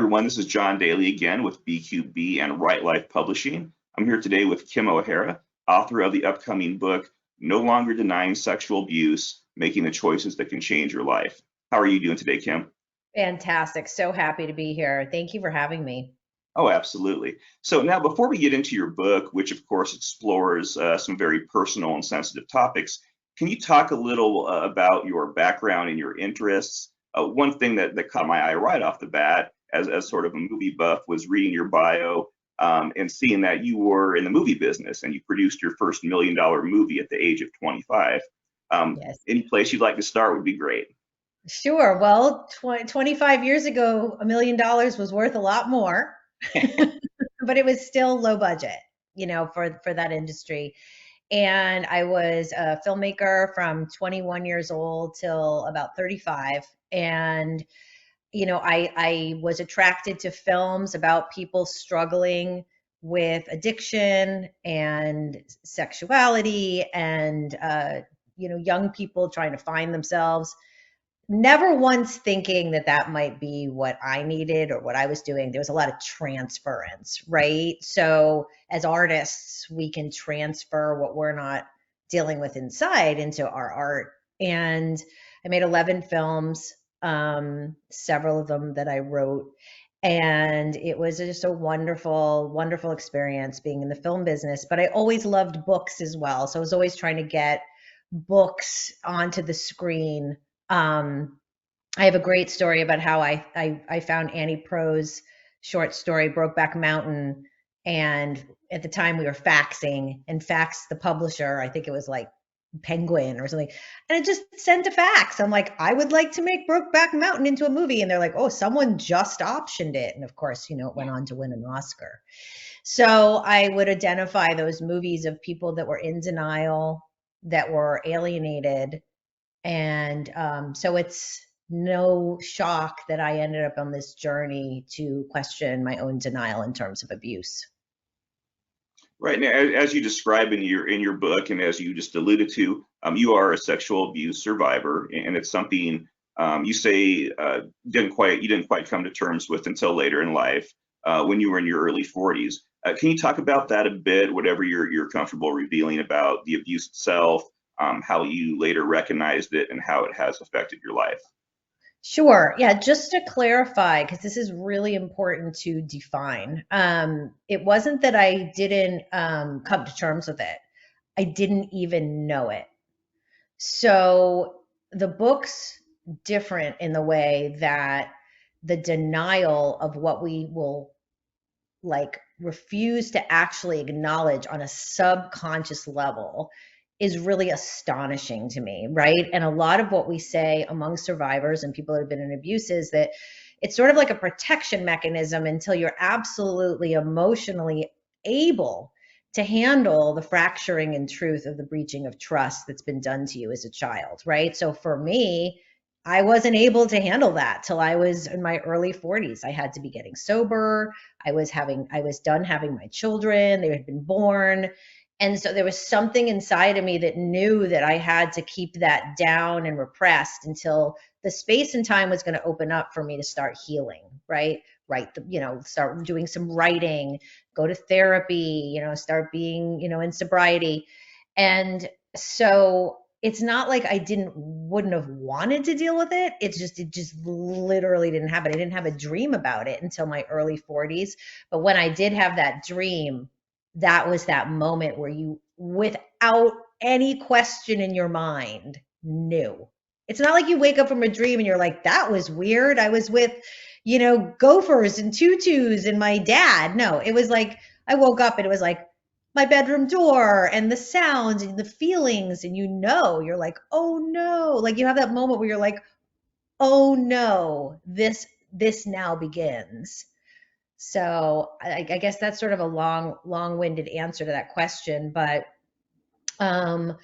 everyone. This is John Daly again with BQB and Right Life Publishing. I'm here today with Kim O'Hara, author of the upcoming book, No Longer Denying Sexual Abuse, Making the Choices That Can Change Your Life. How are you doing today, Kim? Fantastic. So happy to be here. Thank you for having me. Oh, absolutely. So now, before we get into your book, which of course explores some very personal and sensitive topics, can you talk a little about your background and your interests? One thing that caught my eye right off the bat, as sort of a movie buff, was reading your bio and seeing that you were in the movie business and you produced your first $1 million movie at the age of 25. Yes. Any place you'd like to start would be great. Sure. Well, 25 years ago, $1 million was worth a lot more, but it was still low budget, for that industry. And I was a filmmaker from 21 years old till about 35. And, I was attracted to films about people struggling with addiction and sexuality and, young people trying to find themselves, never once thinking that that might be what I needed or what I was doing. There was a lot of transference, right? So as artists, we can transfer what we're not dealing with inside into our art. And I made 11 films, several of them that I wrote. And it was just a wonderful, wonderful experience being in the film business. But I always loved books as well. So I was always trying to get books onto the screen. I have a great story about how I found Annie Proulx's short story Brokeback Mountain, and at the time we were faxing and faxed the publisher. I think it was like Penguin or something, and it just sent a fax. I'm like, I would like to make Brokeback Mountain into a movie, and they're like, oh, someone just optioned it, and of course, it went on to win an Oscar. So I would identify those movies of people that were in denial, that were alienated, and so it's no shock that I ended up on this journey to question my own denial in terms of abuse. Right now, as you describe in your book, and as you just alluded to, you are a sexual abuse survivor, and it's something you say you didn't quite come to terms with until later in life, when you were in your early 40s. Can you talk about that a bit? Whatever you're comfortable revealing about the abuse itself, how you later recognized it, and how it has affected your life. Sure. Yeah, just to clarify, because this is really important to define. It wasn't that I didn't come to terms with it. I didn't even know it. So the book's different in the way that the denial of what we will like refuse to actually acknowledge on a subconscious level is really astonishing to me, right? And a lot of what we say among survivors and people that have been in abuse is that it's sort of like a protection mechanism until you're absolutely emotionally able to handle the fracturing and truth of the breaching of trust that's been done to you as a child, right? So for me, I wasn't able to handle that till I was in my early 40s. I had to be getting sober. I was done having my children. They had been born. And so there was something inside of me that knew that I had to keep that down and repressed until the space and time was going to open up for me to start healing, right? Start doing some writing, go to therapy, start being, in sobriety. And so it's not like I wouldn't have wanted to deal with it. It just literally didn't happen. I didn't have a dream about it until my early 40s. But when I did have that dream, that was that moment where you, without any question in your mind, knew. It's not like you wake up from a dream and you're like, that was weird. I was with, gophers and tutus and my dad. No, it was like I woke up and it was like my bedroom door and the sounds and the feelings, and you're like, oh no. Like you have that moment where you're like, oh no, this now begins. So I guess that's sort of a long-winded answer to that question. But um,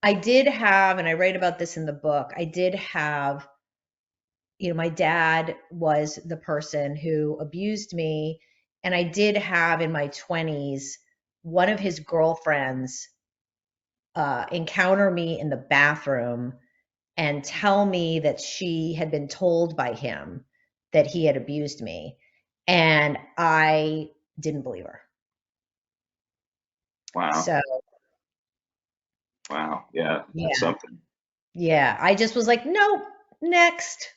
I did have, and I write about this in the book, I did have, my dad was the person who abused me. And I did have in my 20s, one of his girlfriends encounter me in the bathroom and tell me that she had been told by him that he had abused me. And I didn't believe her. Wow. So, Wow. Yeah, that's yeah. something. Yeah, I just was like, nope, next.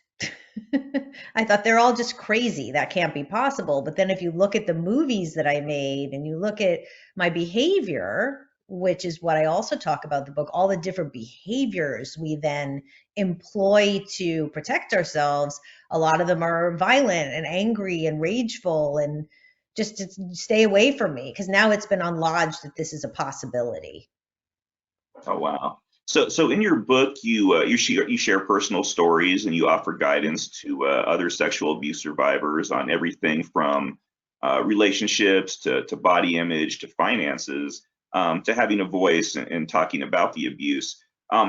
I thought they're all just crazy. That can't be possible. But then if you look at the movies that I made and you look at my behavior, which is what I also talk about in the book, all the different behaviors we then employ to protect ourselves, a lot of them are violent and angry and rageful and just to stay away from me because now it's been unlodged that this is a possibility. Oh, wow. So in your book, you share personal stories and you offer guidance to other sexual abuse survivors on everything from relationships to body image to finances, to having a voice and talking about the abuse.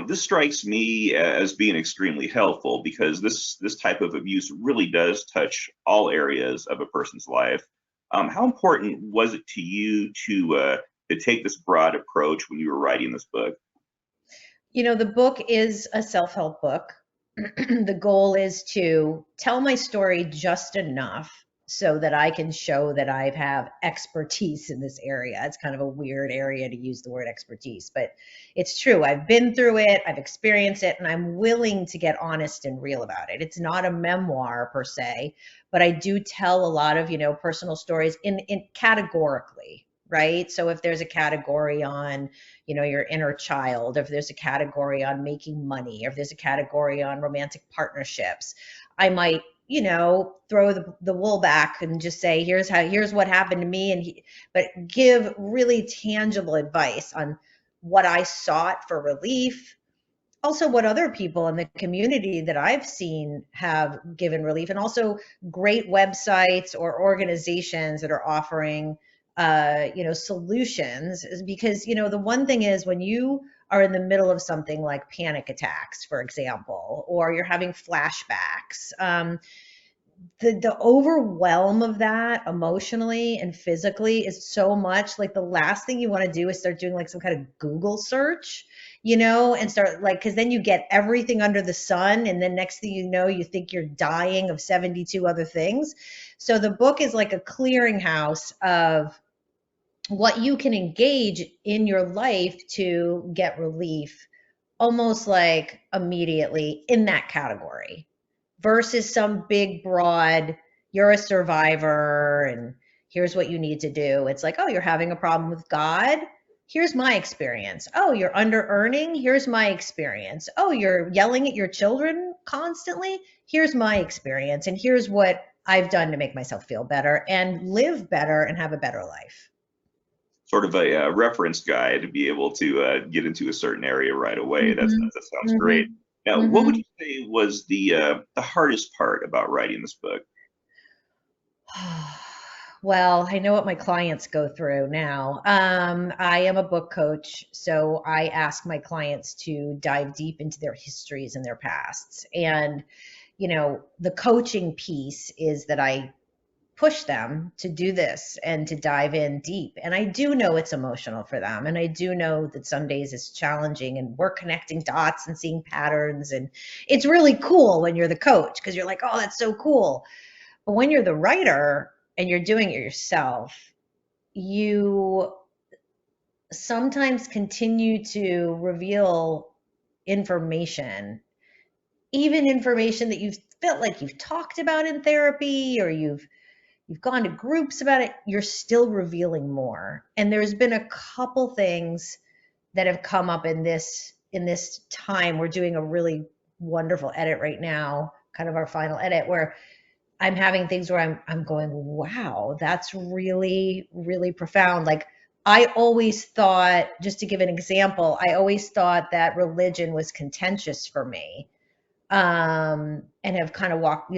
This strikes me as being extremely helpful because this type of abuse really does touch all areas of a person's life. How important was it to you to take this broad approach when you were writing this book? The book is a self-help book. The goal is to tell my story just enough so that I can show that I have expertise in this area. It's kind of a weird area to use the word expertise, but it's true. I've been through it, I've experienced it, and I'm willing to get honest and real about it. It's not a memoir per se, but I do tell a lot of, personal stories in categorically, right? So if there's a category on your inner child, or if there's a category on making money, or if there's a category on romantic partnerships, I might, throw the wool back and just say, here's what happened to me. But give really tangible advice on what I sought for relief, also what other people in the community that I've seen have given relief, and also great websites or organizations that are offering solutions. Because the one thing is, when you are in the middle of something like panic attacks, for example, or you're having flashbacks, the overwhelm of that emotionally and physically is so much. Like, the last thing you want to do is start doing like some kind of Google search, and start, like, because then you get everything under the sun, and then next thing you know, you think you're dying of 72 other things. So the book is like a clearinghouse of what you can engage in your life to get relief, almost like immediately in that category, versus some big broad, you're a survivor and here's what you need to do. It's like, oh, you're having a problem with God. Here's my experience. Oh, you're under earning. Here's my experience. Oh, you're yelling at your children constantly. Here's my experience. And here's what I've done to make myself feel better and live better and have a better life. Sort of a reference guide to be able to get into a certain area right away. Mm-hmm. That sounds great. Mm-hmm. Now, what would Mm-hmm. you say was the hardest part about writing this book? Well, I know what my clients go through now. I am a book coach, so I ask my clients to dive deep into their histories and their pasts. And, the coaching piece is that I push them to do this and to dive in deep. And I do know it's emotional for them. And I do know that some days it's challenging and we're connecting dots and seeing patterns. And it's really cool when you're the coach because you're like, oh, that's so cool. But when you're the writer and you're doing it yourself, you sometimes continue to reveal information, even information that you've felt like you've talked about in therapy, or you've gone to groups about it, you're still revealing more. And there's been a couple things that have come up in this time. We're doing a really wonderful edit right now, kind of our final edit, where I'm having things where I'm going, wow, that's really, really profound. Like, I always thought, just to give an example, I always thought that religion was contentious for me. And have kind of walked,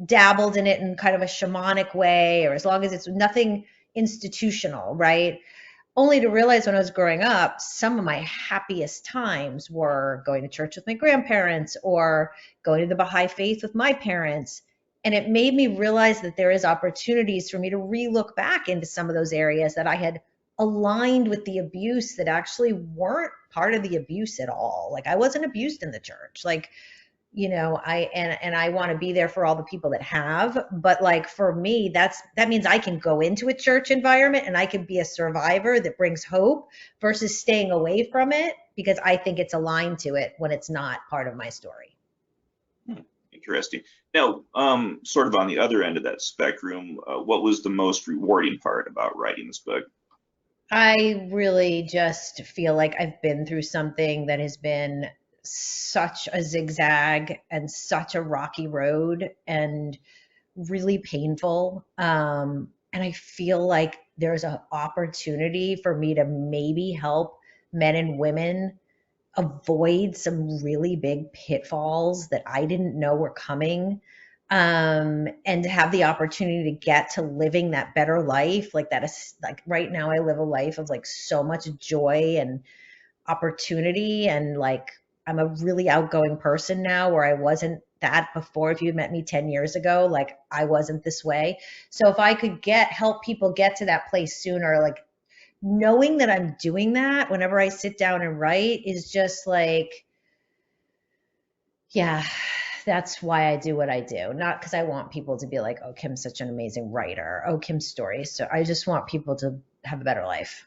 dabbled in it in kind of a shamanic way, or as long as it's nothing institutional, right? Only to realize when I was growing up, some of my happiest times were going to church with my grandparents or going to the Baha'i faith with my parents. And it made me realize that there is opportunities for me to re-look back into some of those areas that I had aligned with the abuse that actually weren't part of the abuse at all. Like, I wasn't abused in the church. Like, and I want to be there for all the people that have, but like for me, that means I can go into a church environment and I can be a survivor that brings hope versus staying away from it because I think it's aligned to it when it's not part of my story. Hmm, interesting. Now, sort of on the other end of that spectrum, what was the most rewarding part about writing this book? I really just feel like I've been through something that has been such a zigzag and such a rocky road and really painful. And I feel like there's an opportunity for me to maybe help men and women avoid some really big pitfalls that I didn't know were coming. And to have the opportunity to get to living that better life, like that is like right now, I live a life of like so much joy and opportunity. And like, I'm a really outgoing person now where I wasn't that before. If you met me 10 years ago, like I wasn't this way. So if I could help people get to that place sooner, like knowing that I'm doing that whenever I sit down and write is just like, yeah, that's why I do what I do. Not because I want people to be like, oh, Kim's such an amazing writer. Oh, Kim's story. So I just want people to have a better life.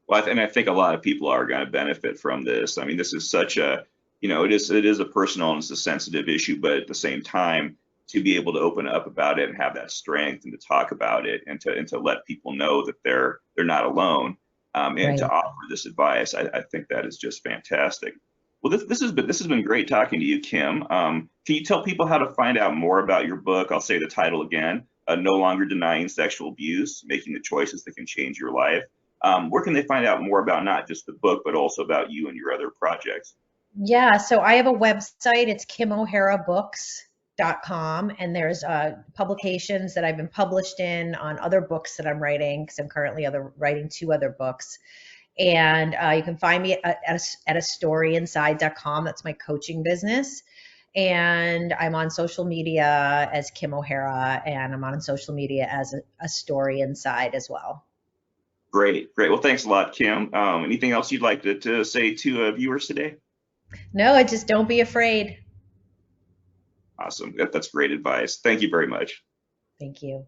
Well, and I think a lot of people are going to benefit from this. I mean, this is such a, it is a personal and it's a sensitive issue, but at the same time, to be able to open up about it and have that strength and to talk about it and to let people know that they're not alone, and to Right. offer this advice, I think that is just fantastic. Well, this has been great talking to you, Kim. Can you tell people how to find out more about your book? I'll say the title again: No Longer Denying Sexual Abuse, Making the Choices That Can Change Your Life. Where can they find out more about not just the book, but also about you and your other projects? Yeah, so I have a website. It's kimoharabooks.com, and there's publications that I've been published in on other books that I'm writing because I'm currently writing two other books. And you can find me at a storyinside.com. That's my coaching business. And I'm on social media as Kim O'Hara, and I'm on social media as a story inside as well. Great, great. Well, thanks a lot, Kim. Anything else you'd like to say to viewers today? No, I just don't be afraid. Awesome. That's great advice. Thank you very much. Thank you.